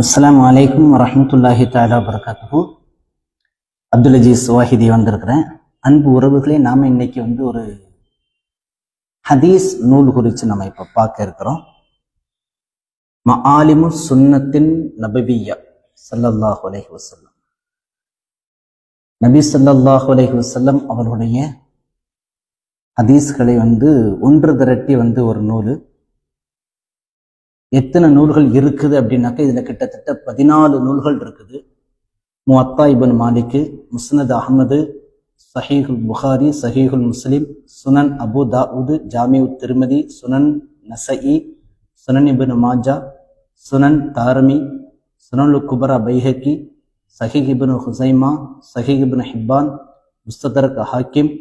அஸ்ஸலாமு அலைக்கும் வரஹ்மத்துல்லாஹி தஆலா வபரகாத்துஹு. அப்துல் அஜீஸ் வாஹிதி வந்திருக்கிறேன். அன்பு உறவுகளே, நாம இன்னைக்கு ஒரு ஹதீஸ் நூல் குறித்து நம்ம இப்ப பார்க்க இருக்கிறோம். மஆலிமு சுன்னத்தின் நபவிய்யா ஸல்லல்லாஹு அலைஹி வஸல்லம். நபி ஸல்லல்லாஹு அலைஹி வஸல்லம் அவர்களுடைய ஹதீஸ்களை ஒன்று திரட்டி ஒரு நூல். எத்தனை நூல்கள் இருக்குது அப்படின்னாக்கா இதுல கிட்டத்தட்ட 14 நூல்கள் இருக்குது. முஅத்தா இப்னு மாலிக், முஸ்னத் அஹ்மது, சஹீஹுல் புகாரி, சஹீஹுல் முஸ்லிம், சுனன் அபு தாவூத், ஜாமிஉ திர்மிதி, சுனன் நஸஈ, சுனன் இப்னு மாஜா, சுனன் தாரமி, சுனனுல் குப்ரா பைஹகி, சஹீஹ் இப்னு ஹுஸைமா, சஹீஹ் இப்னு ஹிப்பான், முஸ்ததரக் ஹாக்கிம்,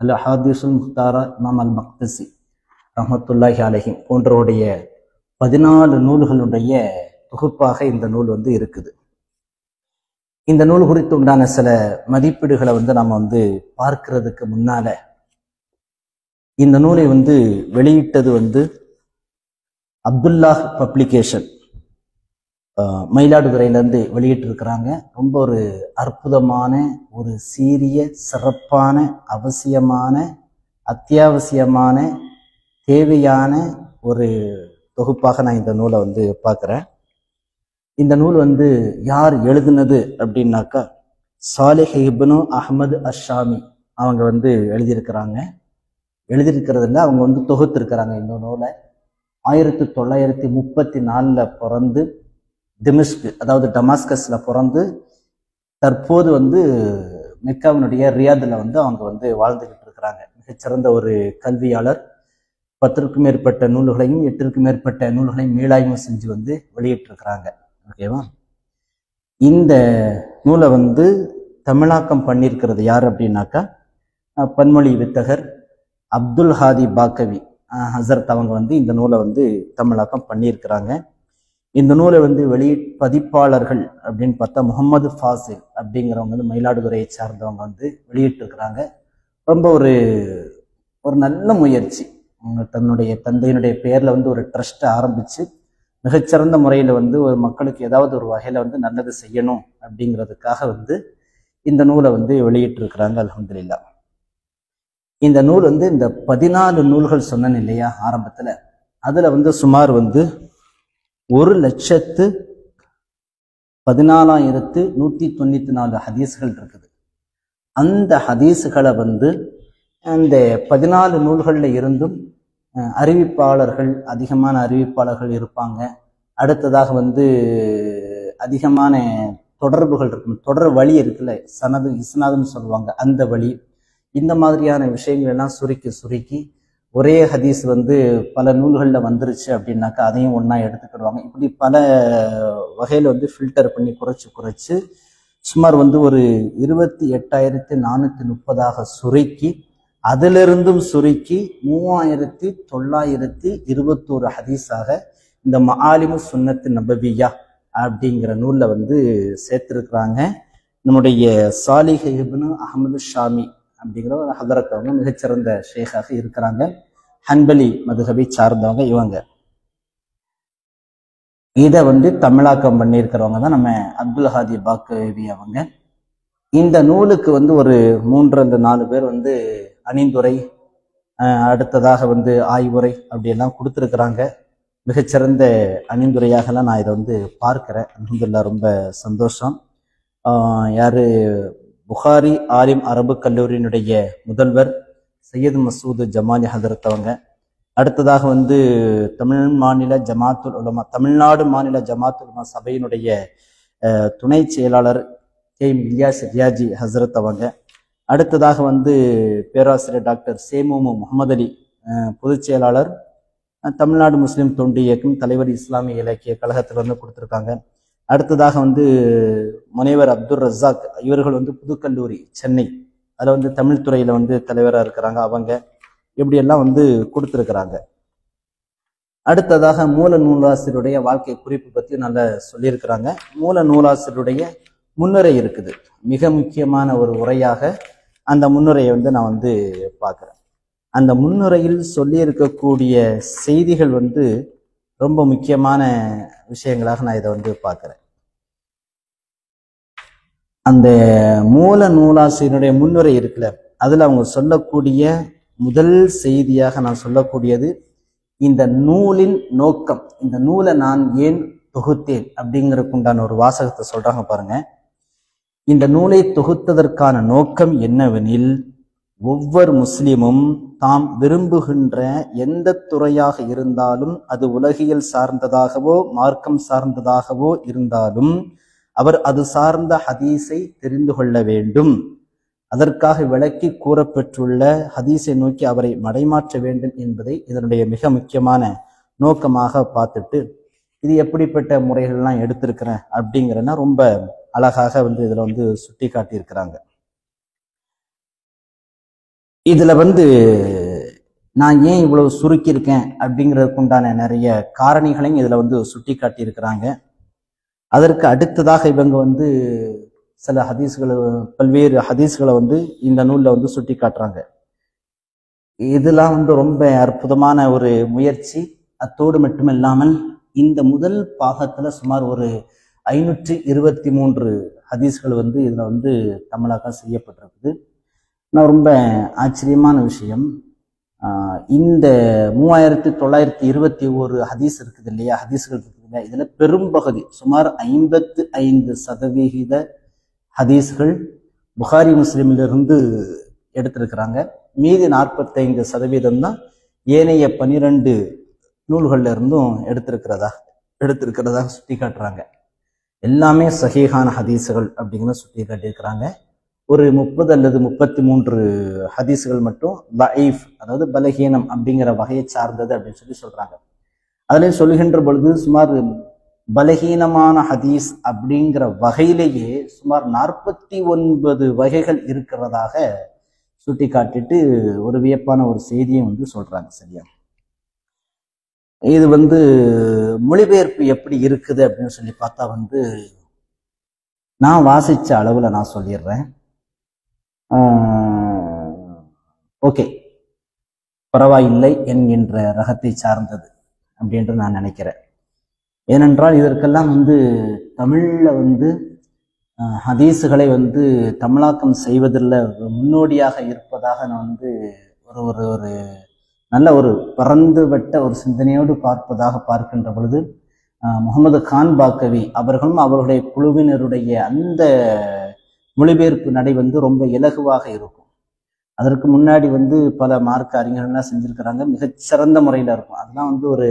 அல் அஹாதீஸுல் முக்தாரா இமாம் அல் மக்தசி ரஹ்மத்துல்லாஹி அலைஹி போன்றவருடைய 14 நூல்களுடைய தொகுப்பாக இந்த நூல் இருக்குது. இந்த நூல் குறித்து உண்டான சில மதிப்பீடுகளை நம்ம பார்க்கிறதுக்கு முன்னால இந்த நூலை வெளியிட்டது அப்துல்லாஹ் பப்ளிகேஷன் மயிலாடுதுறையிலிருந்து வெளியிட்டு இருக்கிறாங்க. ரொம்ப ஒரு அற்புதமான, ஒரு சீரிய, சிறப்பான, அவசியமான, அத்தியாவசியமான, தேவையான ஒரு தொகுப்பாக நான் இந்த நூலை பார்க்குறேன். இந்த நூல் யார் எழுதுனது அப்படின்னாக்கா சாலிஹ் இப்னு அஹ்மது அஷாமி அவங்க எழுதியிருக்கிறாங்க. எழுதியிருக்கிறதுல அவங்க தொகுத்திருக்கிறாங்க. இந்த நூலை 1934 பிறந்து திமிஷ்க், அதாவது டமாஸ்கஸ்ல பிறந்து தற்போது மெக்காவினுடைய ரியாதுல அவங்க வாழ்ந்துகிட்டு இருக்கிறாங்க. மிகச்சிறந்த ஒரு கல்வியாளர். 10க்கும் மேற்பட்ட நூல்களையும் 8க்கும் மேற்பட்ட நூல்களையும் மீளாய்வு செஞ்சு வெளியிட்டிருக்கிறாங்க. ஓகேவா? இந்த நூலை தமிழாக்கம் பண்ணியிருக்கிறது யார் அப்படின்னாக்கா பன்மொழி வித்தகர் அப்துல் ஹாதி பாக்கவி ஹசரத் அவங்க இந்த நூலை தமிழாக்கம் பண்ணியிருக்கிறாங்க. இந்த நூலை பதிப்பாளர்கள் அப்படின்னு பார்த்தா முகமது ஃபாசில் அப்படிங்கிறவங்க மயிலாடுதுறையை சார்ந்தவங்க வெளியிட்டிருக்கிறாங்க. ரொம்ப ஒரு நல்ல முயற்சி. தன்னுடைய தந்தையினுடைய பெயர்ல ஒரு ட்ரஸ்ட்டை ஆரம்பிச்சு மிகச்சிறந்த முறையில ஒரு மக்களுக்கு ஏதாவது ஒரு வகையில நல்லது செய்யணும் அப்படிங்கிறதுக்காக இந்த நூலை வெளியிட்டு இருக்கிறாங்க. அல்ஹம்துலில்லாஹ். இந்த நூல் இந்த 14 நூல்கள் சொன்னேன் இல்லையா ஆரம்பத்துல, அதுல சுமார் 1,14,194 ஹதீஸ்கள் இருக்குது. அந்த ஹதீஸ்களை அந்த 14 நூல்கள்ல இருந்தும் அறிவிப்பாளர்கள், அதிகமான அறிவிப்பாளர்கள் இருப்பாங்க. அடுத்ததாக அதிகமான தொடர்புகள் இருக்கும், தொடர் வழி இருக்குல்ல, சனது இஸ்னாதுன்னு சொல்லுவாங்க, அந்த வழி. இந்த மாதிரியான விஷயங்கள் எல்லாம் சுருக்கி ஒரே ஹதீஸ் பல நூல்கள்ல வந்துருச்சு அப்படின்னாக்கா அதையும் ஒன்னா எடுத்துக்கிடுவாங்க. இப்படி பல வகையில ஃபில்டர் பண்ணி குறைச்சு சுமார் ஒரு 28,430 சுருக்கி, அதிலிருந்தும் சுருக்கி 3,921 ஹதீஸாக இந்த மஆலிமு சுன்னத்து நபவிய்யா அப்படிங்கிற நூல்ல சேர்த்திருக்கிறாங்க. நம்முடைய சாலிஹ் இப்னு அஹ்மது ஷாமி அப்படிங்கிற ஒரு ஹதரத் அவங்க மிகச்சிறந்த ஷேகாக இருக்கிறாங்க. ஹன்பலி மதுஹபை சார்ந்தவங்க இவங்க. இதை தமிழாக்கம் பண்ணியிருக்கிறவங்க தான் நம்ம அப்துல் ஹாதி பாக்கவி அவங்க. இந்த நூலுக்கு ஒரு 3-4 பேர் அணிந்துரை, அடுத்ததாக ஆய்வுரை அப்படியெல்லாம் கொடுத்துருக்குறாங்க. மிகச்சிறந்த அணிந்துரையாகலாம் நான் இதை பார்க்கிறேன். அல்ஹம்துலில்லாஹ், ரொம்ப சந்தோஷம். யாரு? புகாரி ஆலிம் அரபு கல்லூரியினுடைய முதல்வர் சையது மசூது ஜமாலி ஹதரத் அவங்க. அடுத்ததாக தமிழ்நாடு மாநில ஜமாத்துல் உலமா சபையினுடைய துணை செயலாளர் இலியாஸ் ரியாஜி ஹசரத் அவங்க. அடுத்ததாக பேராசிரியர் டாக்டர் சேமோமு முகமது அலி, பொதுச் செயலாளர் தமிழ்நாடு முஸ்லிம் தொண்டு இயக்கம், தலைவர் இஸ்லாமிய இலக்கிய கழகத்தில் கொடுத்துருக்காங்க. அடுத்ததாக முனைவர் அப்துல் ரஸாக், இவர்கள் புதுக்கல்லூரி சென்னை, அதில் தமிழ் துறையில தலைவராக இருக்கிறாங்க அவங்க. இப்படியெல்லாம் கொடுத்துருக்குறாங்க. அடுத்ததாக மூல நூலாசிரியருடைய வாழ்க்கை குறிப்பு பற்றி நல்லா சொல்லியிருக்கிறாங்க. மூல நூலாசிரியருடைய முன்னுரை இருக்குது, மிக முக்கியமான ஒரு உரையாக. அந்த முன்னுரையை நான் பார்க்குறேன். அந்த முன்னுரையில் சொல்லி இருக்கக்கூடிய செய்திகள் ரொம்ப முக்கியமான விஷயங்களாக நான் இதை வந்து பார்க்கிறேன். அந்த மூல நூலாசிரியனுடைய முன்னுரை இருக்குல்ல, அதுல அவங்க சொல்லக்கூடிய முதல் செய்தியாக நான் சொல்லக்கூடியது, இந்த நூலின் நோக்கம், இந்த நூலை நான் ஏன் தொகுத்தேன் அப்படிங்கிறதுக்கு உண்டான ஒரு வாசகத்தை சொல்றாங்க பாருங்க. இந்த நூலை தொகுத்ததற்கான நோக்கம் என்னவெனில், ஒவ்வொரு முஸ்லிமும் தாம் விரும்புகின்ற எந்த துறையாக இருந்தாலும், அது உலகியல் சார்ந்ததாகவோ மார்க்கம் சார்ந்ததாகவோ இருந்தாலும், அவர் அது சார்ந்த ஹதீஸை தெரிந்து கொள்ள வேண்டும். அதற்காக விளக்கி கூறப்பெற்றுள்ள ஹதீஸை நோக்கி அவரை மடைமாற்ற வேண்டும் என்பதை இதனுடைய மிக முக்கியமான நோக்கமாக பார்த்துட்டு, இது எப்படிப்பட்ட முறைகள்லாம் எடுத்திருக்கிறேன் அப்படிங்கிறன்னா ரொம்ப அழகாக வந்து இதுல வந்து சுட்டி காட்டியிருக்கிறாங்க. இதுல வந்து நான் ஏன் இவ்வளவு சுருக்கியிருக்கேன் அப்படிங்கிறதுக்கு உண்டான நிறைய காரணிகளையும் இதுல வந்து சுட்டி காட்டியிருக்கிறாங்க. அதற்கு அடுத்ததாக இவங்க வந்து சில ஹதீஸ்களை, பல்வேறு ஹதீஸ்களை வந்து இந்த நூல்ல வந்து சுட்டி காட்டுறாங்க. இதெல்லாம் வந்து ரொம்ப அற்புதமான ஒரு முயற்சி. அத்தோடு மட்டுமில்லாமல் இந்த முதல் பாகத்துல சுமார் ஒரு 523 ஹதீஸ்கள் வந்து இதுல வந்து தமிழாக்கம் செய்யப்பட்டிருக்குது. நான் ரொம்ப ஆச்சரியமான விஷயம், இந்த 3921 ஹதீஸ் இருக்குது இல்லையா, ஹதீஸ்கள் இருக்குது இல்லையா, இதுல பெரும்பகுதி சுமார் 55% ஹதீஸ்கள் புகாரி முஸ்லிமிலிருந்து எடுத்திருக்கிறாங்க. மீதி 45% தான் ஏனைய 12 நூல்கள்ல இருந்தும் எடுத்திருக்கிறதா சுட்டி காட்டுறாங்க. எல்லாமே சஹீஹான ஹதீஸ்கள் அப்படிங்கிறத சுட்டி காட்டியிருக்கிறாங்க. ஒரு 30 அல்லது 33 ஹதீஸ்கள் மட்டும் தஈஃப், அதாவது பலகீனம் அப்படிங்கிற வகையை சார்ந்தது அப்படின்னு சொல்றாங்க. அதுலேயும் சொல்லுகின்ற பொழுது சுமார் பலகீனமான ஹதீஸ் அப்படிங்கிற வகையிலேயே சுமார் 49 வகைகள் இருக்கிறதாக சுட்டி காட்டிட்டு ஒரு வியப்பான ஒரு செய்தியை வந்து சொல்றாங்க. சரியா, இது வந்து மொழிபெயர்ப்பு எப்படி இருக்குது அப்படின்னு சொல்லி பார்த்தா வந்து நான் வாசிச்ச அளவுல நான் சொல்லிடுறேன். ஓகே, பரவாயில்லை என்கின்ற ரகத்தை சார்ந்தது அப்படின்று நான் நினைக்கிறேன். ஏனென்றால் இதற்கெல்லாம் வந்து தமிழ்ல வந்து ஹதீஸுகளை வந்து தமிழாக்கம் செய்வதில் முன்னோடியாக இருப்பதாக நான் வந்து ஒரு நல்ல ஒரு பரந்துபட்ட ஒரு சிந்தனையோடு பார்க்கின்ற பொழுது முகமது கான் பாக்கவி அவர்களும் அவர்களுடைய குழுவினருடைய அந்த மொழிபெயர்ப்பு நடை வந்து ரொம்ப இலகுவாக இருக்கும். அதற்கு முன்னாடி வந்து பல மார்க்க அறிஞர்கள்லாம் செஞ்சிருக்கிறாங்க, மிகச்சிறந்த முறையில இருக்கும். அதெல்லாம் வந்து ஒரு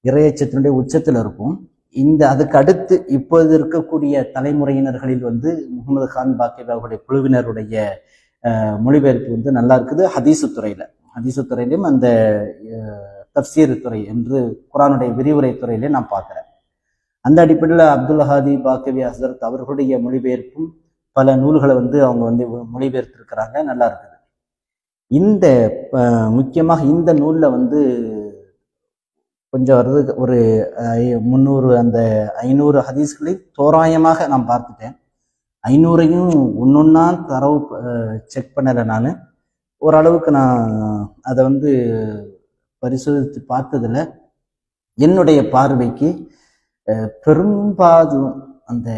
இறையச்சத்தினுடைய உச்சத்துல இருக்கும். அதுக்கு அடுத்து இப்போது இருக்கக்கூடிய தலைமுறையினர்களில் வந்து முகமது கான் பாக்கவி அவர்களுடைய குழுவினருடைய மொழிபெயர்ப்பு வந்து நல்லா இருக்குது. ஹதீசு துறையிலும் அந்த தப்சீர் துறை என்று குரானுடைய விரிவுரை துறையிலே நான் பார்க்கிறேன். அந்த அடிப்படையில் அப்துல் ஹாதி பாக்கவி ஹசரத் அவர்களுடைய மொழிபெயர்ப்பும் பல நூல்களை வந்து அவங்க வந்து மொழிபெயர்த்திருக்கிறாங்க, நல்லா இருக்குது. இந்த முக்கியமாக இந்த நூல்ல வந்து கொஞ்சம் வருது ஒரு 300 அந்த 500 ஹதீஸ்களை தோராயமாக நான் பார்த்துட்டேன். 500ஐயும் ஒன்னொன்னா தரவு செக் பண்ணலை. நான் ஓரளவுக்கு நான் அதை வந்து பரிசோதித்து பார்த்ததுல என்னுடைய பார்வைக்கு பெரும்பாலும் அந்த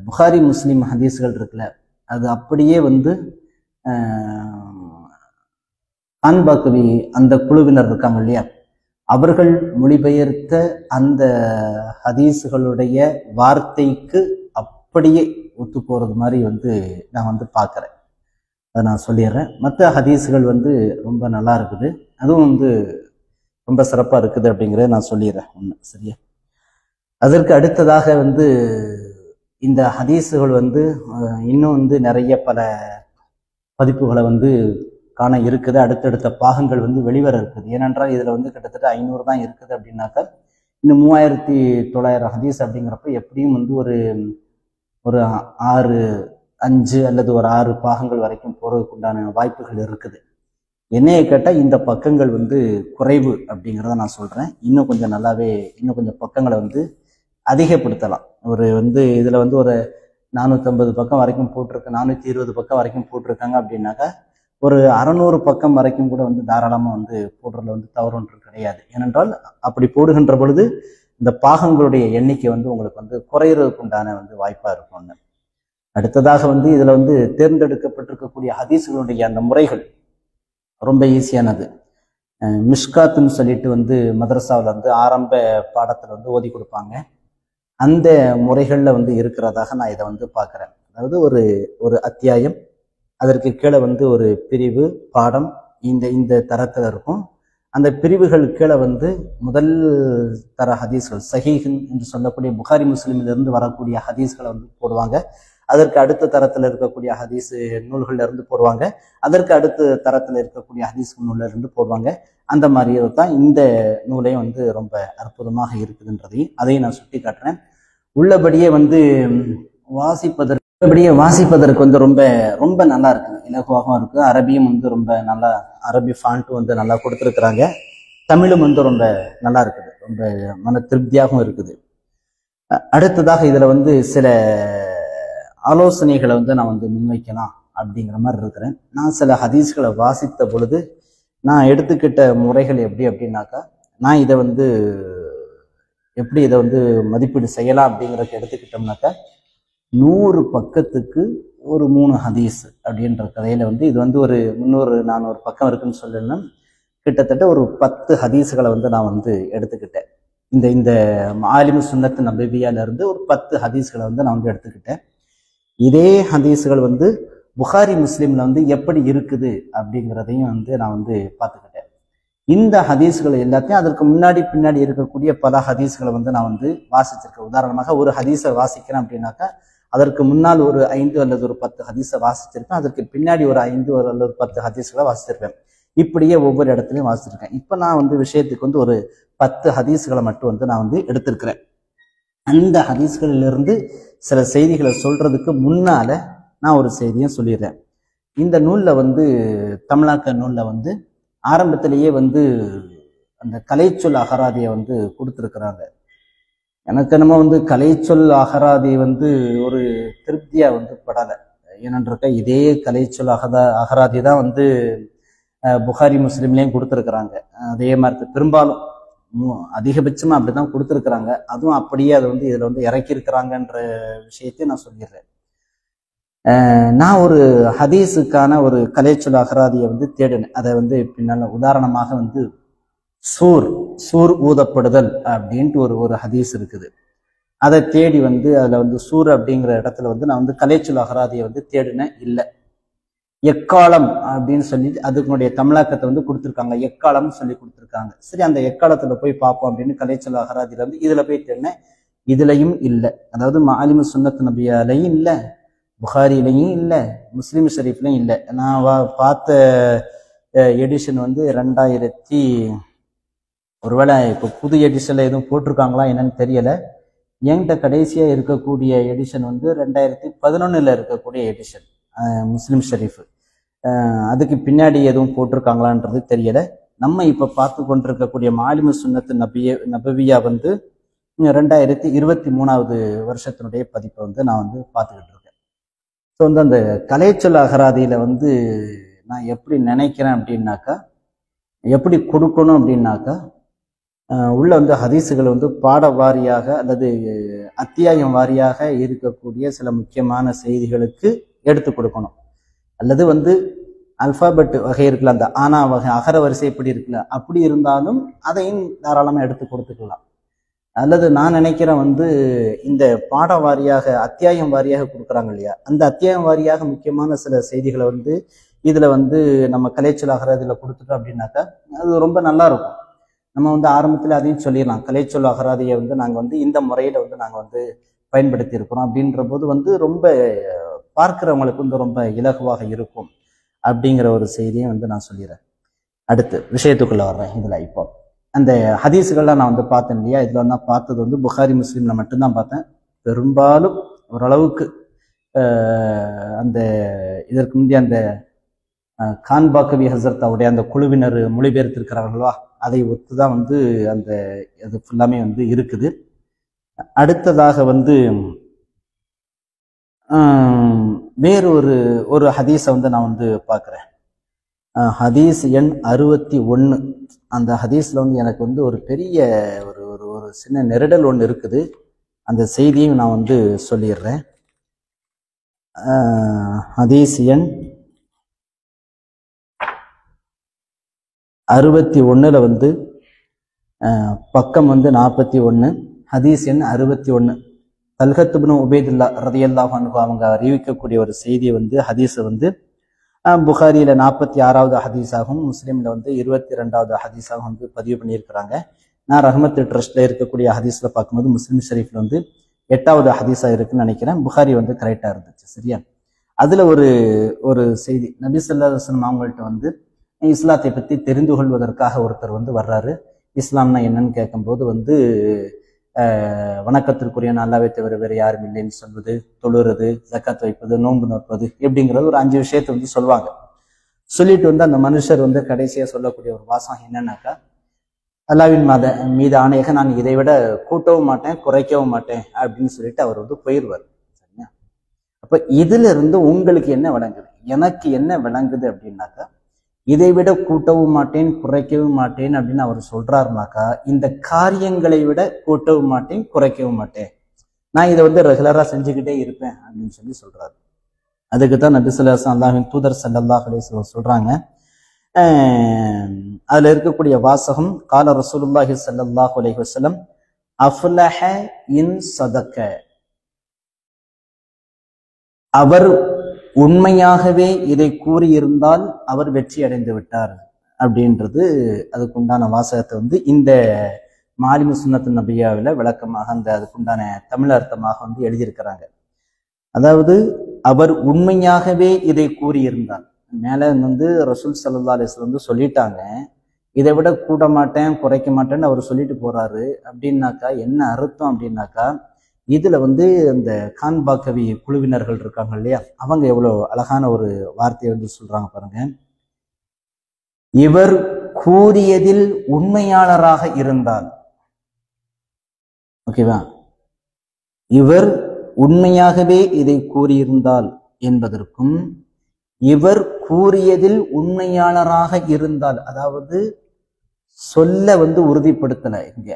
புகாரி முஸ்லிம் ஹதீஸ்கள் இருக்குல்ல, அது அப்படியே வந்து கான் பாக்கவி அந்த குழுவினர் இருக்காங்க இல்லையா, அவர்கள் மொழிபெயர்த்த அந்த ஹதீஸுகளுடைய வார்த்தைக்கு அப்படியே ஒத்து போறது மாதிரி வந்து நான் வந்து பார்க்குறேன். அதை நான் சொல்லிடுறேன். மற்ற ஹதீஸுகள் வந்து ரொம்ப நல்லா இருக்குது, அதுவும் வந்து ரொம்ப சிறப்பாக இருக்குது அப்படிங்கிறத நான் சொல்லிடுறேன் ஒன்று. சரியா, அதற்கு அடுத்ததாக வந்து இந்த ஹதீஸுகள் வந்து இன்னும் வந்து நிறைய பல பதிப்புகளை வந்து காண இருக்குது. அடுத்தடுத்த பாகங்கள் வந்து வெளிவர இருக்குது. ஏனென்றால் இதுல வந்து கிட்டத்தட்ட 500 தான் இருக்குது அப்படின்னாக்கா இன்னும் 3900 ஹதீஸ் அப்படிங்கிறப்ப எப்படியும் வந்து ஒரு 5 அல்லது ஒரு 6 பாகங்கள் வரைக்கும் போறதுக்கு உண்டான வாய்ப்புகள் இருக்குது. என்னைய கேட்டால் இந்த பக்கங்கள் வந்து குறைவு அப்படிங்கிறத நான் சொல்றேன். இன்னும் கொஞ்சம் பக்கங்களை வந்து அதிகப்படுத்தலாம். வந்து இதுல வந்து ஒரு 450 பக்கம் வரைக்கும் போட்டிருக்கு, 420 பக்கம் வரைக்கும் போட்டிருக்காங்க அப்படின்னாக்கா ஒரு 600 பக்கம் வரைக்கும் கூட வந்து தாராளமாக வந்து போடுறதுல வந்து தவறு ஒன்று கிடையாது. ஏனென்றால் அப்படி போடுகின்ற பொழுது இந்த பாகங்களுடைய எண்ணிக்கை வந்து உங்களுக்கு வந்து குறையிறதுக்கு உண்டான வந்து வாய்ப்பாக இருக்கும் ஒன்று. அடுத்ததாக வந்து இதில் வந்து தேர்ந்தெடுக்கப்பட்டிருக்கக்கூடிய ஹதீஸ்களுடைய அந்த முறைகள் ரொம்ப ஈஸியானது. மிஷ்காத்துன்னு சொல்லிட்டு வந்து மதரசாவில் வந்து ஆரம்ப பாடத்தில் வந்து ஓதி கொடுப்பாங்க. அந்த முறைகளில் வந்து இருக்கிறதாக நான் இதை வந்து பார்க்குறேன். அதாவது ஒரு ஒரு அத்தியாயம், அதற்கு கீழே வந்து ஒரு பிரிவு பாடம் இந்த இந்த தரத்தில் இருக்கும். அந்த பிரிவுகள் கீழே வந்து முதல் தர ஹதீஸ்கள் சஹீஹ் என்று சொல்லக்கூடிய புகாரி முஸ்லிமிலிருந்து வரக்கூடிய ஹதீஸ்களை வந்து போடுவாங்க. அதற்கு அடுத்த தரத்தில் இருக்கக்கூடிய ஹதீஸ் நூல்கள்ல இருந்து போடுவாங்க. அதற்கு அடுத்த தரத்தில் இருக்கக்கூடிய ஹதீஸ் நூல்ல இருந்து போடுவாங்க. அந்த மாதிரி தான் இந்த நூலையும் வந்து ரொம்ப அற்புதமாக இருக்குதுன்றதையும் அதையும் நான் சுட்டி காட்டுறேன். உள்ளபடியே வந்து வாசிப்பதற்கு வந்து ரொம்ப ரொம்ப நல்லா இருக்குது, இலகுவாகவும் இருக்குது. அரபியும் வந்து ரொம்ப நல்லா, அரபி ஃபாண்ட்டும் வந்து நல்லா கொடுத்துருக்குறாங்க. தமிழும் வந்து ரொம்ப நல்லா இருக்குது, ரொம்ப மன திருப்தியாகவும் இருக்குது. அடுத்ததாக இதில் வந்து சில ஆலோசனைகளை வந்து நான் வந்து முன்வைக்கலாம் அப்படிங்கிற மாதிரி இருக்கிறேன். நான் சில ஹதீஸ்களை வாசித்த பொழுது நான் எடுத்துக்கிட்ட முறைகள் எப்படி அப்படின்னாக்கா, நான் இதை வந்து எப்படி இதை வந்து மதிப்பீடு செய்யலாம் அப்படிங்கிறத எடுத்துக்கிட்டோம்னாக்கா, 100 பக்கத்துக்கு ஒரு 3 ஹதீஸ் அப்படின்ற கதையில வந்து இது வந்து ஒரு 300-400 பக்கம் இருக்குன்னு சொல்லலாம். கிட்டத்தட்ட ஒரு 10 ஹதீஸ்களை வந்து நான் வந்து எடுத்துக்கிட்டேன். இந்த மாலிமு சுன்னத்து நபவியால இருந்து ஒரு 10 ஹதீஸ்களை வந்து நான் வந்து எடுத்துக்கிட்டேன். இதே ஹதீஸ்கள் வந்து புகாரி முஸ்லீம்ல வந்து எப்படி இருக்குது அப்படிங்கிறதையும் வந்து நான் வந்து பார்த்துக்கிட்டேன். இந்த ஹதீஸ்கள் எல்லாத்தையும் அதற்கு முன்னாடி பின்னாடி இருக்கக்கூடிய பல ஹதீஸ்களை வந்து நான் வந்து வாசிச்சிருக்கேன். உதாரணமாக ஒரு ஹதீஸை வாசிக்கிறேன் அப்படின்னாக்கா அதற்கு முன்னால் ஒரு 5 அல்லது ஒரு 10 ஹதீஸை வாசிச்சிருப்பேன். அதற்கு பின்னாடி ஒரு 5 அல்லது 10 ஹதீஸ்களை வாசிச்சிருப்பேன். இப்படியே ஒவ்வொரு இடத்துலையும் வாசிச்சிருக்கேன். இப்போ நான் வந்து விஷயத்துக்கு வந்து ஒரு 10 ஹதீஸ்களை மட்டும் வந்து நான் வந்து எடுத்திருக்கிறேன். அந்த ஹதீஸ்களிலிருந்து சில செய்திகளை சொல்றதுக்கு முன்னால நான் ஒரு செய்தியும் சொல்லிடுறேன். இந்த நூல்ல வந்து தமிழாக்க நூல்ல வந்து ஆரம்பத்திலேயே வந்து அந்த கலைச்சொல் அகராதியை வந்து கொடுத்துருக்குறாங்க. எனக்கு என்னமோ வந்து கலைச்சொல் அகராதி வந்து ஒரு திருப்தியா வந்து படலை. ஏனென்றக்க இதே கலைச்சொல் அகராதி தான் வந்து புகாரி முஸ்லீம்லேயும் கொடுத்துருக்குறாங்க. அதே மாதிரி பெரும்பாலும் அதிகபட்சமா அப்படிதான் கொடுத்துருக்குறாங்க. அதுவும் அப்படியே அதை வந்து இதுல வந்து இறக்கியிருக்கிறாங்கன்ற விஷயத்தையும் நான் சொல்லிடுறேன். நான் ஒரு ஹதீஸுக்கான ஒரு கலைச்சொல் அகராதியை வந்து தேடினேன். அதை வந்து பின்னால உதாரணமாக வந்து சூர் ஊதப்படுதல் அப்படின்ட்டு ஒரு ஹதீஸ் இருக்குது. அதை தேடி வந்து அதுல வந்து சூர் அப்படிங்கிற இடத்துல வந்து நான் வந்து கலைச்சொல் அகராதியை வந்து தேடினேன். இல்லை, எக்காலம் அப்படின்னு சொல்லி அதுக்குடைய தமிழாக்கத்தை வந்து கொடுத்துருக்காங்க. எக்காலம்னு சொல்லி கொடுத்துருக்காங்க. சரி, அந்த எக்காலத்துல போய் பார்ப்போம் அப்படின்னு கலைச்சொல் அகராதியில வந்து இதுல போய் தேடினேன். இதுலையும் இல்லை. அதாவது மாலிமு சுன்னத்து நபியாலையும் இல்லை, புகாரிலையும் இல்லை, முஸ்லீம் ஷரீஃப்லையும் இல்லை. நான் பார்த்த எடிஷன் வந்து 2000 ஒருவேளை இப்போ புது எடிஷன்ல எதுவும் போட்டிருக்காங்களா என்னன்னு தெரியல. என்கிட்ட கடைசியா இருக்கக்கூடிய எடிஷன் வந்து 2011 இருக்கக்கூடிய எடிஷன் முஸ்லிம் ஷரீஃப். அதுக்கு பின்னாடி எதுவும் போட்டிருக்காங்களான்றது தெரியல. நம்ம இப்ப பார்த்து கொண்டிருக்கக்கூடிய மாலிமு சுன்னத்து நபவியா வந்து 2023 வருஷத்தினுடைய பதிப்பை வந்து நான் வந்து பார்த்துக்கிட்டு இருக்கேன். ஸோ வந்து அந்த கலைச்சொல் அகராதியில வந்து நான் எப்படி நினைக்கிறேன் அப்படின்னாக்கா, எப்படி கொடுக்கணும் அப்படின்னாக்கா, உள்ள வந்து ஹதீஸுகள் வந்து பாட வாரியாக அல்லது அத்தியாயம் வாரியாக இருக்கக்கூடிய சில முக்கியமான செய்திகளுக்கு எடுத்து கொடுக்கணும். அல்லது வந்து அல்பாபெட் வகை இருக்குல்ல, அந்த ஆனா வகை அகர வரிசை எப்படி இருக்குல்ல, அப்படி இருந்தாலும் அதையும் தாராளமாக எடுத்து கொடுத்துக்கலாம். அல்லது நான் நினைக்கிறேன் வந்து இந்த பாட வாரியாக அத்தியாயம் வாரியாக கொடுக்குறாங்க இல்லையா, அந்த அத்தியாயம் வாரியாக முக்கியமான சில செய்திகளை வந்து இதுல வந்து நம்ம கலைச்சொல் அகராதியில கொடுத்துட்டோம் அப்படின்னாக்கா அது ரொம்ப நல்லா இருக்கும். நம்ம வந்து ஆரம்பத்தில் அதையும் சொல்லிடலாம், கலைச்சொல் அகராதியை வந்து நாங்கள் வந்து இந்த முறையில வந்து நாங்கள் வந்து பயன்படுத்தி இருக்கிறோம் அப்படின்ற போது வந்து ரொம்ப பார்க்கிறவங்களுக்கு வந்து ரொம்ப இலகுவாக இருக்கும் அப்படிங்கிற ஒரு செய்தியை வந்து நான் சொல்லிடுறேன். அடுத்து விஷயத்துக்குள்ள வர்றேன். இதுல இப்போ அந்த ஹதீஸுகள்லாம் நான் வந்து பார்த்தேன் இல்லையா, இதுல வந்து பார்த்தது வந்து புகாரி முஸ்லீம்ல மட்டும்தான் பார்த்தேன். பெரும்பாலும் ஓரளவுக்கு அந்த இதற்கு முந்தைய அந்த கான்பாக்கவி ஹசரத் அவருடைய அந்த குழுவினர் மொழிபெயர்த்திருக்கிறார்களா, அதை ஒத்துதான் வந்து அந்த இது ஃபுல்லாமே வந்து இருக்குது. அடுத்ததாக வந்து வேறு ஒரு ஹதீஸை வந்து நான் வந்து பார்க்குறேன். ஹதீஸ் எண் 61. அந்த ஹதீஸ்ல வந்து எனக்கு வந்து ஒரு பெரிய ஒரு ஒரு ஒரு சின்ன நெருடல் ஒன்று இருக்குது. அந்த செய்தியும் நான் வந்து சொல்லிடுறேன். ஹதீஸ் எண் 61 வந்து பக்கம் வந்து 41, ஹதீஸ் எண் 61. தல்ஹத் இப்னு உபைதுல்லா ரலியல்லாஹு அன்ஹு அவங்க அறிவிக்கக்கூடிய ஒரு செய்தியை வந்து ஹதீஸை வந்து புகாரியில 46வது ஹதீஸாகவும் முஸ்லீம்ல வந்து 22வது ஹதீஸாகவும் வந்து பதிவு பண்ணியிருக்கிறாங்க. நான் ரஹ்மத் ட்ரஸ்ட்ல இருக்கக்கூடிய ஹதீஸ்ல பார்க்கும்போது முஸ்லீம் ஷரீஃப்ல வந்து 8வது ஹதீஸா இருக்குன்னு நினைக்கிறேன். புகாரி வந்து கரெக்டா இருந்துச்சு. சரியா? அதுல ஒரு ஒரு செய்தி, நபி ஸல்லல்லாஹு அலைஹி வஸல்லம் அவங்கள்ட்ட வந்து இஸ்லாத்தை பத்தி தெரிந்து கொள்வதற்காக ஒருத்தர் வந்து வர்றாரு. இஸ்லாம்னா என்னன்னு கேட்கும்போது வந்து வணக்கத்திற்குரிய அல்லாஹ்வை தவிர வேறு யாரும் இல்லைன்னு சொல்வது, தொழுறது, ஜக்காத் வைப்பது, நோன்பு நோற்பது இப்படிங்கிறது ஒரு 5 விஷயத்தை வந்து சொல்லுவாங்க. சொல்லிட்டு வந்து அந்த மனுஷர் வந்து கடைசியா சொல்லக்கூடிய ஒரு வாசகம் என்னன்னாக்கா, அல்லாஹ்வின் மீது ஆணையாக நான் இதை விட கூட்டவும் மாட்டேன் குறைக்கவும் மாட்டேன் அப்படின்னு சொல்லிட்டு அவர் வந்து போயிடுவார். சரியா? அப்ப இதுல இருந்து உங்களுக்கு என்ன விளங்குது? எனக்கு என்ன விளங்குது அப்படின்னாக்கா, இதை விட கூட்டவும் மாட்டேன் குறைக்கவும் மாட்டேன் அப்படின்னு அவர் சொல்றாருனாக்கா, இந்த காரியங்களை விட கூட்டவும் மாட்டேன் குறைக்கவும் மாட்டேன், நான் இதை வந்து ரெகுலரா செஞ்சுக்கிட்டே இருப்பேன் அப்படின்னு சொல்லி சொல்றாரு. அதுக்குதான் நபி ஸல்லல்லாஹு அலைஹி வஸல்லம் அல்லாஹ்வின் தூதர் ஸல்லல்லாஹு அலைஹி வஸல்லம் சொல்றாங்க. அதுல இருக்கக்கூடிய வாசகம், கால ரசூலுல்லாஹி ஸல்லல்லாஹு அலைஹி வஸல்லம் அஃப்லஹ இன் ஸதக, அவர் உண்மையாகவே இதை கூறியிருந்தால் அவர் வெற்றி அடைந்து விட்டார் அப்படின்றது அதுக்குண்டான வாசகத்தை வந்து இந்த மாலிமு சுன்னத்து நபியாவில் விளக்கமாக அந்த அதுக்குண்டான தமிழ் அர்த்தமாக வந்து எழுதியிருக்கிறாங்க. அதாவது அவர் உண்மையாகவே இதை கூறியிருந்தால், மேல வந்து ரசூல் ஸல்லல்லாஹு அலைஹி வஸல்லம் வந்து சொல்லிட்டாங்க, இதை விட கூட மாட்டேன் குறைக்க மாட்டேன்னு அவர் சொல்லிட்டு போறாரு. அப்படின்னாக்கா என்ன அர்த்தம் அப்படின்னாக்கா, இதுல வந்து இந்த கான்பாக்கவி குழுவினர்கள் இருக்காங்க இல்லையா, அவங்க எவ்வளவு அழகான ஒரு வார்த்தையை வந்து சொல்றாங்க பாருங்க. இவர் கூறியதில் உண்மையாளராக இருந்தால், ஓகேவா, இவர் உண்மையாகவே இதை கூறியிருந்தால் என்பதற்கும், இவர் கூறியதில் உண்மையாளராக இருந்தால், அதாவது சொல்ல வந்து உறுதிப்படுத்தல, இங்க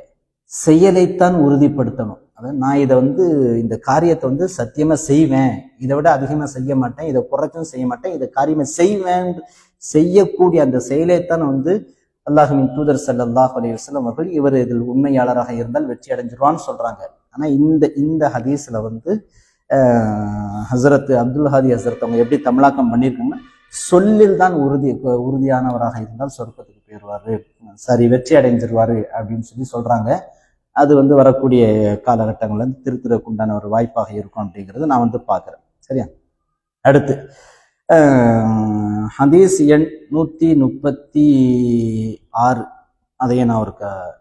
செயலைத்தான் உறுதிப்படுத்தணும். அதாவது நான் இதை வந்து இந்த காரியத்தை வந்து சத்தியமா செய்வேன், இதை விட அதிகமா செய்ய மாட்டேன், இதை குறைச்சும் செய்ய மாட்டேன், இதை காரியமா செய்வேன், செய்யக்கூடிய அந்த செயலைத்தான் வந்து அல்லாஹ்வின் தூதர் ஸல்லல்லாஹு அலைஹி வஸல்லம் அவர்கள் இவர் இதில் உண்மையாளராக இருந்தால் வெற்றி அடைஞ்சிருவான்னு சொல்றாங்க. ஆனா இந்த ஹதீஸ்ல வந்து ஹசரத் அப்துல் ஹாதி ஹசரத் அவங்க எப்படி தமிழாக்கம் பண்ணியிருக்காங்கன்னா, சொல்லில் தான் உறுதியானவராக இருந்தால் சொர்க்கத்துக்கு போயிடுவாரு, சரி வெற்றி அடைஞ்சிருவாரு அப்படின்னு சொல்லி சொல்றாங்க. அது வந்து வரக்கூடிய காலகட்டங்கள்ல வந்து திருத்துறதுக்குண்டான ஒரு வாய்ப்பாக இருக்கும் அப்படிங்கிறது நான் வந்து பார்க்குறேன். சரியா? அடுத்து ஹதீஸ் எண் 136, அதையே நான் ஒரு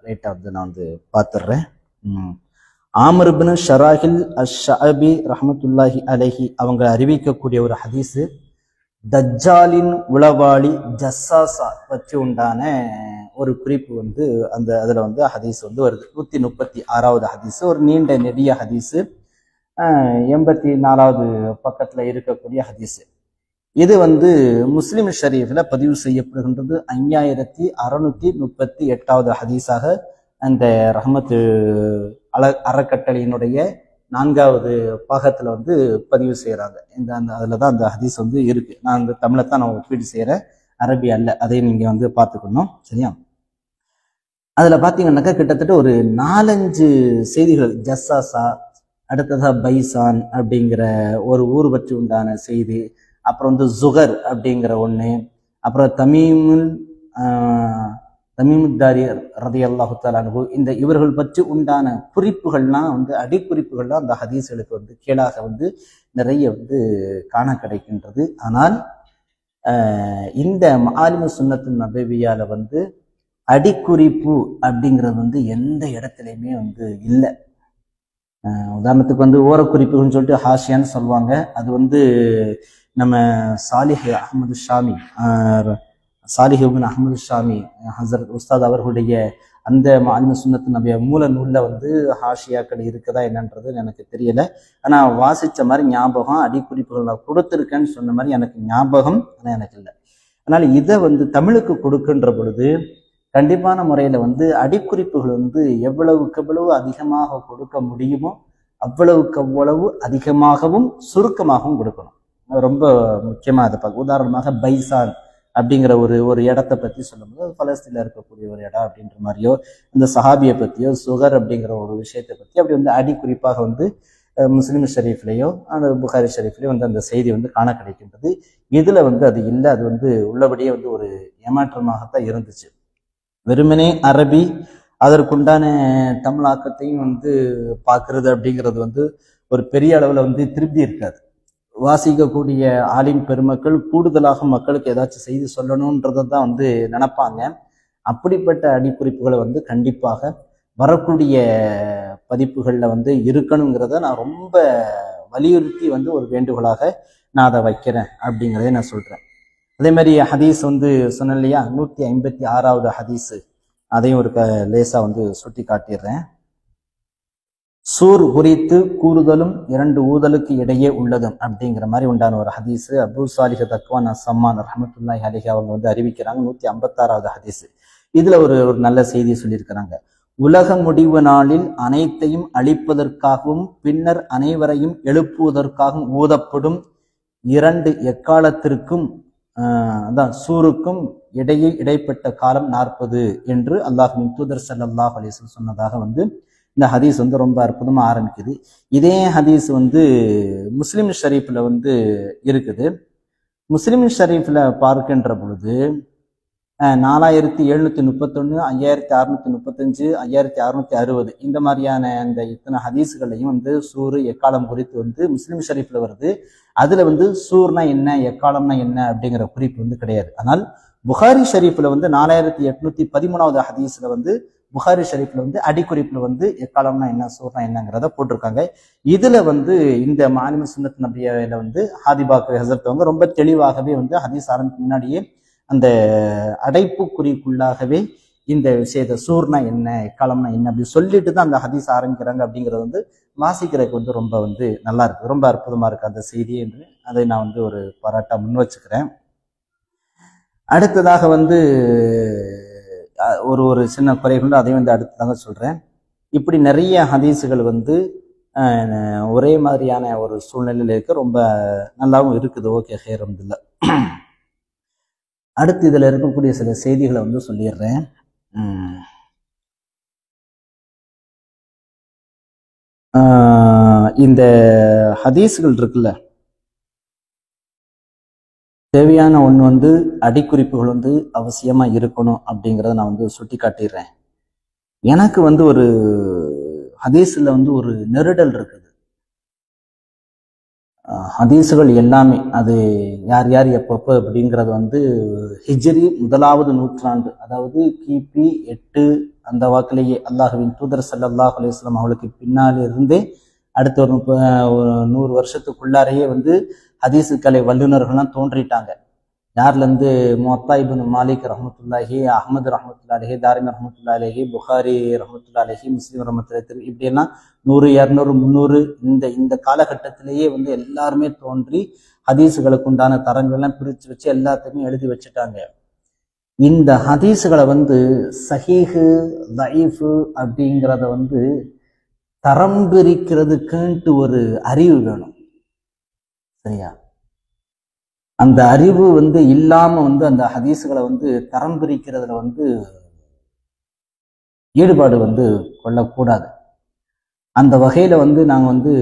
லைட்டா வந்து நான் வந்து பார்த்துடுறேன். ஆமர் இப்னு ஷராஹில் அஷ்-ஷஅபி ரஹ்மத்துல்லாஹி அலைஹி அவங்க அறிவிக்கக்கூடிய ஒரு ஹதீஸ், தஜ்ஜாலின் உளவாளி ஜஸ்ஸாசா பற்றி உண்டான ஒரு குறிப்பு வந்து அதுல வந்து ஹதீஸ் வந்து வருது. 136வது ஹதீஸ், ஒரு நீண்ட நெடிய ஹதீஸ், 84வது பக்கத்துல இருக்கக்கூடிய ஹதீஸ். இது வந்து முஸ்லிம் ஷரீஃப்ல பதிவு செய்யப்படுகின்றது. 5638வது ஹதீஸாக அந்த ரஹ்மத் அறக்கட்டளையினுடைய 4வது பாகத்துல வந்து பதிவு செய்யறாங்க. அதுலதான் அந்த ஹதீஸ் வந்து இருக்கு. நான் அந்த தமிழை தான் நான் ஒப்பீடு செய்யறேன், அரபி அல்ல, அதையும் நீங்க வந்து பார்த்துக்கணும். சரியா? அதுல பாத்தீங்கன்னாக்கா கிட்டத்தட்ட ஒரு 4-5 செய்திகள், ஜஸ்ஸாசா, அடுத்ததா பைசான் அப்படிங்கிற ஒரு ஊர் பற்றி உண்டான செய்தி, அப்புறம் வந்து ஜுகர் அப்படிங்கிற ஒண்ணு, அப்புறம் தமீமுத்தாரி ரலியல்லாஹு தஆலா அன்ஹு, இந்த இவர்கள் பற்றி உண்டான குறிப்புகள்லாம் வந்து அடிக்குறிப்புகள்லாம் அந்த ஹதீஸ்களுக்கு வந்து கீழாக வந்து நிறைய வந்து காண கிடைக்கின்றது. ஆனால் இந்த மாலிமு சுன்னத்து நபவியால வந்து அடிக்குறிப்பு அப்படிங்கிறது வந்து எந்த இடத்துலையுமே வந்து இல்லை. உதாரணத்துக்கு வந்து ஓரக்குறிப்புகள்னு சொல்லிட்டு ஹாஷியான்னு சொல்லுவாங்க. அது வந்து நம்ம சாலிஹ் அஹ்மது ஷாமி, சாலிஹ் இப்னு அஹ்மது ஷாமி ஹசரத் உஸ்தாத் அவர்களுடைய அந்த மாலிமு சுன்னத்து நபிய மூல நூல்ல வந்து ஹாஷியாக்கள் இருக்குதா என்னன்றது எனக்கு தெரியல. ஆனா வாசிச்ச மாதிரி ஞாபகம், அடிக்குறிப்புகள் நான் கொடுத்துருக்கேன்னு சொன்ன மாதிரி எனக்கு ஞாபகம், ஆனா எனக்கு இல்லை. அதனால இதை வந்து தமிழுக்கு கொடுக்கின்ற பொழுது கண்டிப்பான முறையில வந்து அடிக்குறிப்புகள் வந்து எவ்வளவுக்கு எவ்வளவு அதிகமாக கொடுக்க முடியுமோ அவ்வளவுக்கு அவ்வளவு அதிகமாகவும் சுருக்கமாகவும் கொடுக்கணும். ரொம்ப முக்கியமா அதை பார்க்க. உதாரணமாக பைசான் அப்படிங்கிற ஒரு இடத்தை பத்தி சொல்லும்போது பலஸ்தீன்ல இருக்கக்கூடிய ஒரு இடம் அப்படின்ற மாதிரியோ, இந்த சஹாபியை பத்தியோ, சுகர் அப்படிங்கிற ஒரு விஷயத்தை பத்தி அப்படி வந்து அடிக்குறிப்பாக வந்து முஸ்லிம் ஷரீஃப்லேயோ அந்த புகாரி ஷரீஃப்லேயோ வந்து அந்த செய்தி வந்து காண கிடைக்கின்றது. இதுல வந்து அது இல்லை, அது வந்து உள்ளபடியே வந்து ஒரு ஏமாற்றமாகத்தான் இருந்துச்சு. வெறுமனே அரபி அதற்குண்டான தமிழாக்கத்தையும் வந்து பார்க்கறது அப்படிங்கிறது வந்து ஒரு பெரிய அளவுல வந்து திருப்தி இருக்காது. வாசிக்கக்கூடிய ஆலிம் பெருமக்கள் கூடுதலாக மக்களுக்கு ஏதாச்சும் செய்தி சொல்லணுன்றதை தான் வந்து நினைப்பாங்க. அப்படிப்பட்ட அடிக்குறிப்புகளை வந்து கண்டிப்பாக வரக்கூடிய பதிப்புகள்ல வந்து இருக்கணுங்கிறத நான் ரொம்ப வலியுறுத்தி வந்து ஒரு வேண்டுகோளாக நான் அதை வைக்கிறேன் அப்படிங்கிறத நான் சொல்றேன். அதே மாதிரி ஹதீஸ் வந்து சொன்னேன் இல்லையா, 156வது ஹதீஸ், அதையும் ஒரு லேசா வந்து சுட்டி காட்டிடுறேன். சூர் குறித்து கூறுதலும் 2 ஊதலுக்கு இடையே உள்ளதும் அப்படிங்கிற மாதிரி உண்டான ஒரு ஹதீஸ். அபூ சாலிஹ் தக்வான் அஸ்ஸம்மான் ரஹ்மத்துல்லாஹி அலைஹி அவங்க வந்து அறிவிக்கிறாங்க. 156வது ஹதீஸ். இதுல ஒரு நல்ல செய்தி சொல்லியிருக்கிறாங்க. உலக முடிவு நாளில் அனைத்தையும் அழிப்பதற்காகவும் பின்னர் அனைவரையும் எழுப்புவதற்காகவும் ஊதப்படும் 2 எக்காலத்திற்கும் அதான் சூருக்கும் இடைப்பட்ட காலம் 40 என்று அல்லாஹ்வின் தூதர் ஸல்லல்லாஹு அலைஹி வஸல்லம் சொன்னதாக வந்து இந்த ஹதீஸ் வந்து ரொம்ப அற்புதமா ஆரம்பிக்குது. இதே ஹதீஸ் வந்து முஸ்லிம் ஷரீஃப்ல வந்து இருக்குது. முஸ்லிம் ஷரீஃப்ல பார்க்கின்ற பொழுது 4731, 5635, 5660 இந்த மாதிரியான அந்த இத்தனை ஹதீஸ்களையும் வந்து சூரு எக்காலம் குறித்து வந்து முஸ்லிம் ஷரீஃப்ல வருது. அதுல வந்து சூர்னா என்ன, எக்காலம்னா என்ன அப்படிங்கிற குறிப்பு வந்து கிடையாது. ஆனால் புகாரி ஷரீஃப்ல வந்து 4813வது ஹதீஸ்ல வந்து புகாரி ஷரீஃப்ல வந்து அடிக்குறிப்புல வந்து எக்காலம்னா என்ன, சூர்னா என்னங்கிறத போட்டிருக்காங்க. இதுல வந்து இந்த மாலிமு சுன்னத் நபியில வந்து ஹாதிபாக் ஹசரத் அவங்க ரொம்ப தெளிவாகவே வந்து ஹதீஸ் ஆரம்பிக்கு முன்னாடியே அந்த அடைப்பு குறிக்குள்ளாகவே இந்த விஷயத்த சூர்னா என்ன, எக்காலம்னா என்ன அப்படி சொல்லிட்டு தான் அந்த ஹதீஸ் ஆரம்பிக்கிறாங்க. அப்படிங்கிறது வந்து வாசிக்கிறதுக்கு வந்து ரொம்ப வந்து நல்லா இருக்கு, ரொம்ப அற்புதமா இருக்கு அந்த செய்தி என்று அதை நான் வந்து ஒரு பாராட்டா முன் வச்சுக்கிறேன். அடுத்ததாக வந்து ஒரு சின்ன குறைகள் அதையும் வந்து அடுத்ததாக சொல்றேன். இப்படி நிறைய ஹதீஸுகள் வந்து ஒரே மாதிரியான ஒரு சூழ்நிலையில இருக்க ரொம்ப நல்லாவும் இருக்குது. ஓகே, ஹேர் அல்ஹம்துலில்லாஹ். அடுத்து இதுல இருக்கக்கூடிய சில செய்திகளை வந்து சொல்லிடுறேன். இந்த ஹதீஸ்கள் இருக்குல்ல, தேவையான ஒன்று வந்து அடிக்குறிப்புகள் வந்து அவசியமா இருக்கணும் அப்படிங்கிறத நான் வந்து சுட்டி காட்டிடுறேன். எனக்கு வந்து ஒரு ஹதீஸ்ல வந்து ஒரு நெருடல் இருக்குது. ஹதீஸுகள் எல்லாமே அது யார் யார் எப்பப்போ அப்படிங்கிறது வந்து ஹிஜ்ரி 1வது நூற்றாண்டு, அதாவது கிபி 8 அந்த வாக்கிலேயே அல்லாஹ்வின் தூதர் ஸல்லல்லாஹு அலைஹி வஸல்லம் அவளுக்கு பின்னாலே இருந்தே அடுத்த ஒரு 100 வருஷத்துக்குள்ளாரையே வந்து ஹதீஸு கலை வல்லுநர்கள்லாம் தோன்றிட்டாங்க. யார்ல இருந்து முவத்தா இப்னு மாலிக் ரஹ்மத்துல்லாஹி, அஹ்மது ரஹ்மத்துல்லாஹி, தாரிமி ரஹ்மத்துல்லாஹி, புகாரி ரஹ்மத்துல்லாஹி, முஸ்லிம் ரஹ்மத்துல்லாஹி, இப்படியெல்லாம் 100, 200, 300 இந்த காலகட்டத்திலேயே வந்து எல்லாருமே தோன்றி ஹதீஸுகளுக்கு உண்டான தரங்கள்லாம் பிரித்து வச்சு எல்லாத்தையுமே எழுதி வச்சுட்டாங்க. இந்த ஹதீஸுகளை வந்து சஹீஹு தஈஃபு அப்படிங்கிறத வந்து தரம் பிரிக்கிறதுக்குன்ட்டு ஒரு அறிவு வேணும். சரியா? அந்த அறிவு வந்து இல்லாம வந்து அந்த ஹதீஸுகளை வந்து தரம் பிரிக்கிறதுல வந்து ஈடுபாடு வந்து கொள்ளக்கூடாது. அந்த வகையில வந்து நாங்க வந்து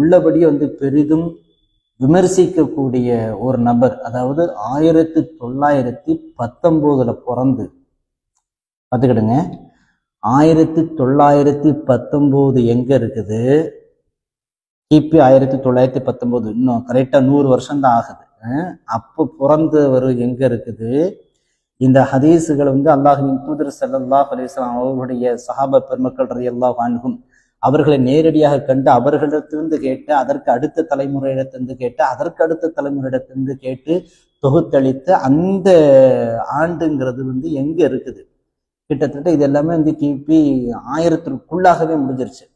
உள்ளபடியே வந்து பெரிதும் விமர்சிக்கக்கூடிய ஒரு நபர், அதாவது 1919 பிறந்து பார்த்துக்கிடுங்க. 1919 எங்க இருக்குது? கிபி 1919, இன்னும் கரெக்டா 100 வருஷம் தான் ஆகுது. அப்போ பிறந்தவர் எங்க இருக்குது? இந்த ஹதீஸுகள் வந்து அல்லாஹ்வின் தூதர் ஸல்லல்லாஹு அலைஹி வஸல்லம் அவர்களுடைய சஹாபா பெருமக்கள் ரலியல்லாஹு அன்ஹும் அவர்களை நேரடியாக கண்டு அவர்களிடத்திலிருந்து கேட்டு, அதற்கு அடுத்த தலைமுறையிடத்திலிருந்து கேட்டு, அதற்கு அடுத்த தலைமுறையிடத்திலிருந்து கேட்டு தொகுத்தளித்த அந்த ஆண்டுங்கிறது வந்து எங்க இருக்குது? கிட்டத்தட்ட இது எல்லாமே வந்து கிபி 1000க்குள்ளாகவே முடிஞ்சிருச்சு.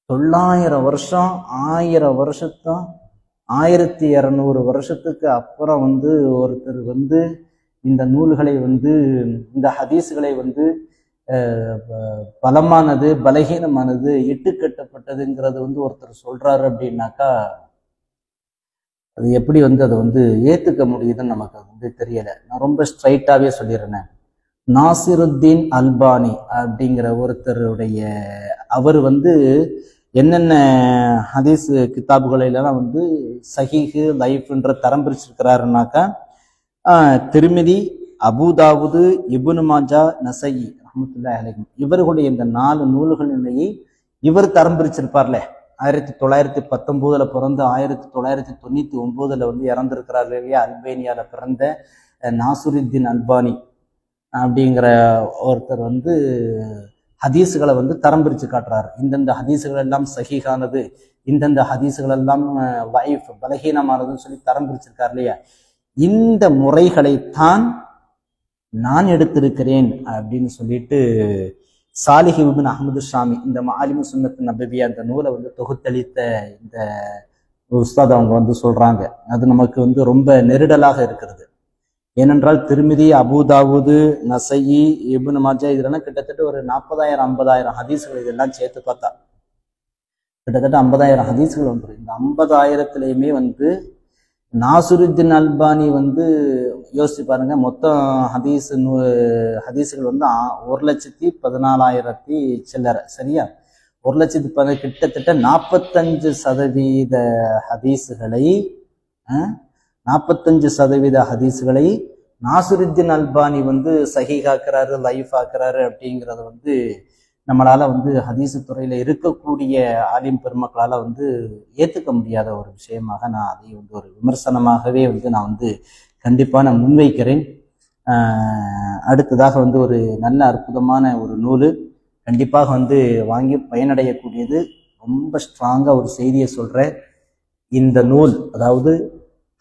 900 வருஷம், 1000 வருஷத்தும் 1200 வருஷத்துக்கு அப்புறம் வந்து ஒருத்தர் வந்து இந்த நூல்களை வந்து இந்த ஹதீஸ்களை வந்து பலமானது பலகீனமானது இட்டுக்கட்டப்பட்டதுங்கிறது வந்து ஒருத்தர் சொல்றாரு அப்படின்னாக்கா அது எப்படி வந்து அதை வந்து ஏத்துக்க முடியுதுன்னு நமக்கு வந்து தெரியல. நான் ரொம்ப ஸ்ட்ரைட்டாவே சொல்லிடுறேன். நாசிருத்தீன் அல்பானி அப்படிங்கிற ஒருத்தருடைய அவர் வந்து என்னென்ன ஹதீஸ் கிதாபுகளெல்லாம் வந்து சஹீஹு லைஃப்ன்ற தரம் பிரிச்சிருக்கிறாருனாக்கா திருமிதி, அபூதாவுது, இப்னு மாஜா, நசஈ ரஹ்மத்துல்லாஹி அலைஹிம் இவர்களுடைய இந்த 4 நூல்களிலேயே இவர் தரம் பிரிச்சிருப்பார்ல. 1919 பிறந்து 1999 வந்து இறந்திருக்கிறார்கள் இல்லையா. அல்பேனியால பிறந்த நாசுருத்தீன் அல்பானி அப்படிங்கிற ஒருத்தர் வந்து ஹதீஸுகளை வந்து தரம் பிரிச்சு காட்டுறாரு. இந்தந்த ஹதீஸுகள் எல்லாம் சஹீஹானது, இந்தந்த ஹதீஸுகள் எல்லாம் லைஃப் பலகீனமானதுன்னு சொல்லி தரம் பிரிச்சிருக்காரு இல்லையா. இந்த முறைகளைத்தான் நான் எடுத்திருக்கிறேன் அப்படின்னு சொல்லிட்டு சாலிஹ் இப்னு அஹ்மது ஷாமி இந்த மாலிமு சுன்னத் நபவியா அந்த நூலை வந்து தொகுத்தளித்த இந்த உஸ்தாத் அவங்க வந்து சொல்றாங்க. அது நமக்கு வந்து ரொம்ப நெருடலாக இருக்கிறது. ஏனென்றால் திருமிதி, அபூதாவுது, நசஈ, இப்னு மாஜா இதெல்லாம் கிட்டத்தட்ட ஒரு 40,000-50,000 ஹதீஸ்கள் இதெல்லாம் சேர்த்து பார்த்தா கிட்டத்தட்ட 50,000 ஹதீஸ்கள் வந்துடும். இந்த 50,000த்துலேயுமே வந்து நாசுருத்தீன் அல்பானி வந்து யோசிச்சு பாருங்க, மொத்தம் ஹதீஸுகள் வந்து 1,14,000 சில்லறை, சரியா? 1,10,000 கிட்டத்தட்ட 45% ஹதீஸுகளை 45% ஹதீஸுகளை நாசுருத்தீன் அல்பானி வந்து சஹீஹாக்குறாரு, லைஃப் ஆக்குறாரு அப்படிங்கிறத வந்து நம்மளால வந்து ஹதீஸு துறையில இருக்கக்கூடிய ஆலிம் பெருமக்களால வந்து ஏத்துக்க முடியாத ஒரு விஷயமாக நான் அதை வந்து ஒரு விமர்சனமாகவே வந்து நான் வந்து கண்டிப்பா நான் முன்வைக்கிறேன். அடுத்ததாக வந்து ஒரு நல்ல அற்புதமான ஒரு நூல் கண்டிப்பாக வந்து வாங்கி பயனடையக்கூடியது. ரொம்ப ஸ்ட்ராங்கா ஒரு செய்தியை சொல்றேன். இந்த நூல் அதாவது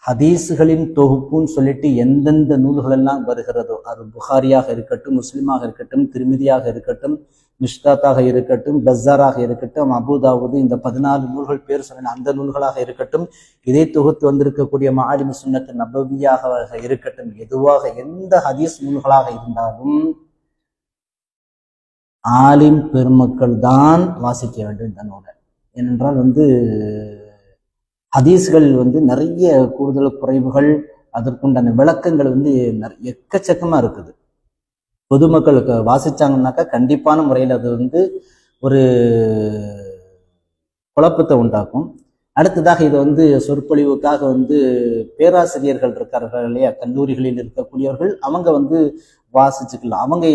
ஹதீஸுகளின் தொகுப்புன்னு சொல்லிட்டு எந்தெந்த நூல்கள் எல்லாம் வருகிறதோ, அது புகாரியாக இருக்கட்டும், முஸ்லிமாக இருக்கட்டும், திருமிதியாக இருக்கட்டும், மிஷ்காத்தாக இருக்கட்டும், பஸாராக இருக்கட்டும், அபூதாவுது, இந்த 14 நூல்கள் பேர் சொன்ன அந்த நூல்களாக இருக்கட்டும், இதை தொகுத்து வந்திருக்கக்கூடிய மாலிமு சுன்னத் நபவியாக இருக்கட்டும், எதுவாக எந்த ஹதீஸ் நூல்களாக இருந்தாலும் ஆலிம் பெருமக்கள் தான் வாசிக்க வேண்டும் இந்த நூலை. ஏனென்றால் வந்து ஹதீஸ்கள் வந்து நிறைய கூடுதல் குறைவுகள், அதற்குண்டான விளக்கங்கள் வந்து எக்கச்சக்கமா இருக்குது. பொதுமக்களுக்கு வாசிச்சாங்கன்னாக்கா கண்டிப்பான முறையில் அது வந்து ஒரு குழப்பத்தை உண்டாக்கும். அடுத்ததாக இது வந்து சொற்பொழிவுக்காக வந்து பேராசிரியர்கள் இருக்கார்கள் இல்லையா, கல்லூரிகளில் இருக்கக்கூடியவர்கள், அவங்க வந்து வாசிச்சுக்கலாம். அவங்க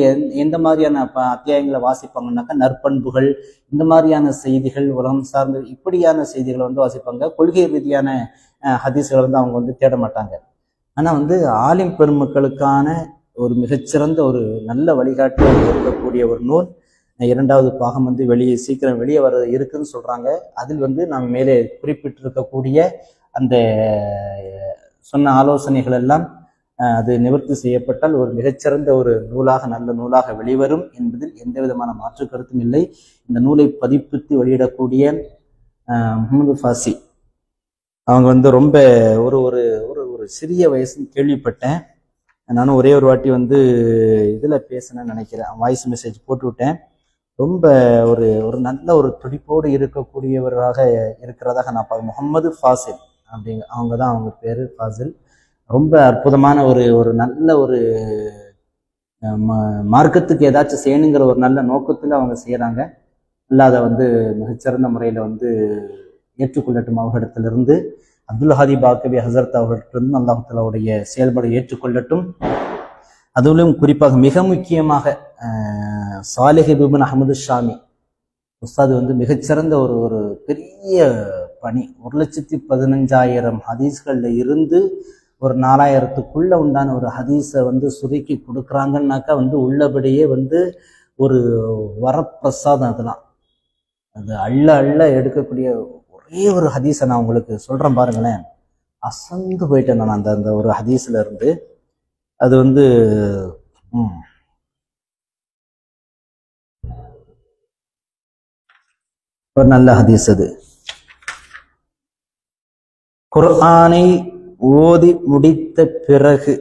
எந்த மாதிரியான அத்தியாயங்களை வாசிப்பாங்கன்னாக்கா நற்பண்புகள், இந்த மாதிரியான செய்திகள், உலகம் சார்ந்த இப்படியான செய்திகளை வந்து வாசிப்பாங்க. கொள்கை ரீதியான ஹதீஸ்களை வந்து அவங்க வந்து தேட மாட்டாங்க. ஆனா வந்து ஆலிம் பெருமக்களுக்கான ஒரு மிகச்சிறந்த ஒரு நல்ல வழிகாட்டு இருக்கக்கூடிய ஒரு நூல். 2வது பாகம் வந்து சீக்கிரம் வெளியே வர இருக்குன்னு சொல்றாங்க. அதில் வந்து நாம் மேலே குறிப்பிட்டிருக்கக்கூடிய அந்த சொன்ன ஆலோசனைகள் எல்லாம் அது நிவர்த்தி செய்யப்பட்டால் ஒரு மிகச்சிறந்த ஒரு நூலாக, நல்ல நூலாக வெளிவரும் என்பதில் எந்த விதமான மாற்று கருத்தும் இல்லை. இந்த நூலை பதிப்பித்து வெளியிடக்கூடிய முகமது ஃபாசி அவங்க வந்து ரொம்ப ஒரு ஒரு ஒரு சிறிய வயசுன்னு கேள்விப்பட்டேன். நானும் ஒரே ஒரு வாட்டி வந்து இதுல பேசினேன்னு நினைக்கிறேன், வாய்ஸ் மெசேஜ் போட்டு விட்டேன். ரொம்ப ஒரு ஒரு நல்ல ஒரு துடிப்போடு இருக்கக்கூடியவராக இருக்கிறதாக நான் பார்க்க. முகமது ஃபாசில் அப்படிங்க அவங்க தான், அவங்க பேரு ஃபாசில். ரொம்ப அற்புதமான ஒரு நல்ல ஒரு மார்க்கத்துக்கு ஏதாச்சும் செய்யணுங்கிற ஒரு நல்ல நோக்கத்துல அவங்க செய்யறாங்க. அல்லாத வந்து மிகச்சிறந்த முறையில வந்து ஏற்றுக்கொள்ளட்டும் அவர்களிடத்திலிருந்து. அப்துல் ஹாதி பாக்கவி ஹசரத் அவர்களிடத்திலிருந்து அல்லாஹ்வுடைய செயல்பாடு ஏற்றுக்கொள்ளட்டும். அதிலும் குறிப்பாக மிக முக்கியமாக சாலிஹ் இப்னு அஹ்மது ஷாமி உஸ்தாது வந்து மிகச்சிறந்த ஒரு பெரிய பணி. 1,15,000 ஹதீஸ்கள்ல இருந்து ஒரு 4,000த்துக்குள்ள உண்டான ஒரு ஹதீஸை வந்து சுருக்கி கொடுக்குறாங்கன்னாக்கா வந்து உள்ளபடியே வந்து ஒரு வரப்பிரசாதம். அதெல்லாம் அது அள்ள அள்ள எடுக்கக்கூடிய ஒரே ஒரு ஹதீஸை நான் உங்களுக்கு சொல்றேன் பாருங்களேன். அசந்து போயிட்டேன் நான் அந்த ஒரு ஹதீஸ்ல இருந்து. அது வந்து ஒரு நல்ல ஹதீஸ். அது குர்ஆனை ஓதி முடித்த பிறகு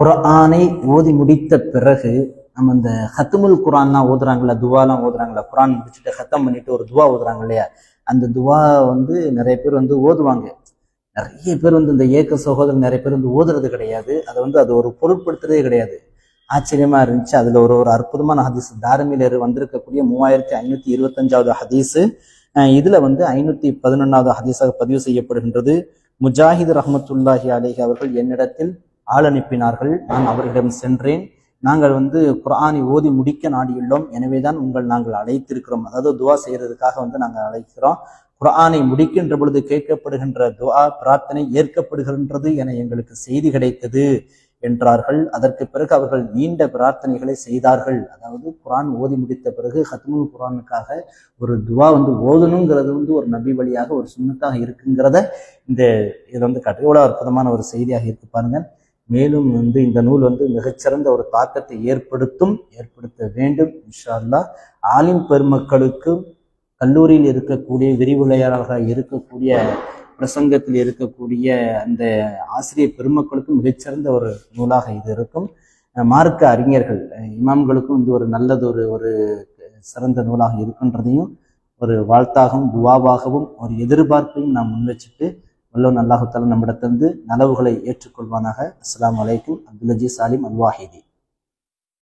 குர்ஆனை ஓதி முடித்த பிறகு நம்ம இந்த ஹத்துமுல் குர்ஆன்லாம் ஓதுறாங்கல்ல, துவாலாம் ஓதுறாங்கல்ல, குர்ஆன் முடிச்சுட்டு ஹத்தம் பண்ணிட்டு ஒரு துவா ஓதுறாங்க இல்லையா, அந்த துவா நிறைய பேர் ஓதுவாங்க. நிறைய பேர் இந்த ஏக சகோதரர் நிறைய பேர் ஓதுறது கிடையாது. அது ஒரு பொருட்படுத்துறதே கிடையாது. ஆச்சரியமா இருந்துச்சு. அதுல ஒரு அற்புதமான ஹதீஸ் தாரமில வந்திருக்கக்கூடிய 3525வது ஹதீஸ். இதுல 511வது ஹதீஸாக பதிவு செய்யப்படுகின்றது. முஜாஹித் ரஹ்மத்துல்லாஹி அலைஹி அவர்கள் என்னிடத்தில் ஆள் அனுப்பினார்கள். நான் அவர்களிடம் சென்றேன். நாங்கள் குர்ஆனை ஓதி முடிக்க நாடியுள்ளோம், எனவேதான் நாங்கள் அழைத்திருக்கிறோம். அதாவது துவா செய்யறதுக்காக நாங்கள் அழைக்கிறோம். குர்ஆனை முடிக்கின்ற பொழுது கேட்கப்படுகின்ற துவா பிரார்த்தனை ஏற்கப்படுகின்றது என எங்களுக்கு செய்தி கிடைத்தது என்றார்கள். அதற்கு பிறகு அவர்கள் நீண்ட பிரார்த்தனைகளை செய்தார்கள். அதாவது குர்ஆன் ஓதி முடித்த பிறகு ஹத்முல் குர்ஆனுக்காக ஒரு துவா ஓதணுங்கிறது ஒரு நபி வழியாக ஒரு சுன்னத்தாக இருக்குங்கிறத இது காட்டு. எவ்வளவு அற்புதமான ஒரு செய்தியாக இருக்கு பாருங்க. மேலும் இந்த நூல் மிகச்சிறந்த ஒரு தாக்கத்தை ஏற்படுத்த வேண்டும் இன்ஷா அல்லாஹ். ஆலிம் பெருமக்களுக்கும் கல்லூரியில் இருக்கக்கூடிய விரிவுரையாளராக இருக்கக்கூடிய பிரசங்கத்தில் இருக்கக்கூடிய அந்த ஆசிரியர் பெருமக்களுக்கும் மிகச்சிறந்த ஒரு நூலாக இது இருக்கும். மார்க்க அறிஞர்கள் இமாம்களுக்கும் ஒரு நல்லது ஒரு சிறந்த நூலாக இருக்குன்றதையும் ஒரு வாழ்த்தாகவும் துவாவாகவும் ஒரு எதிர்பார்ப்பையும் நாம் முன்வச்சுட்டு வல்லோன் அல்லாஹு தஆலா நம்மிடத்திலிருந்து நலவுகளை ஏற்றுக்கொள்வானாக. அஸ்ஸலாமு அலைக்கும். அப்துல் அஜீஸ் சாலிம் அல்வாஹிதி.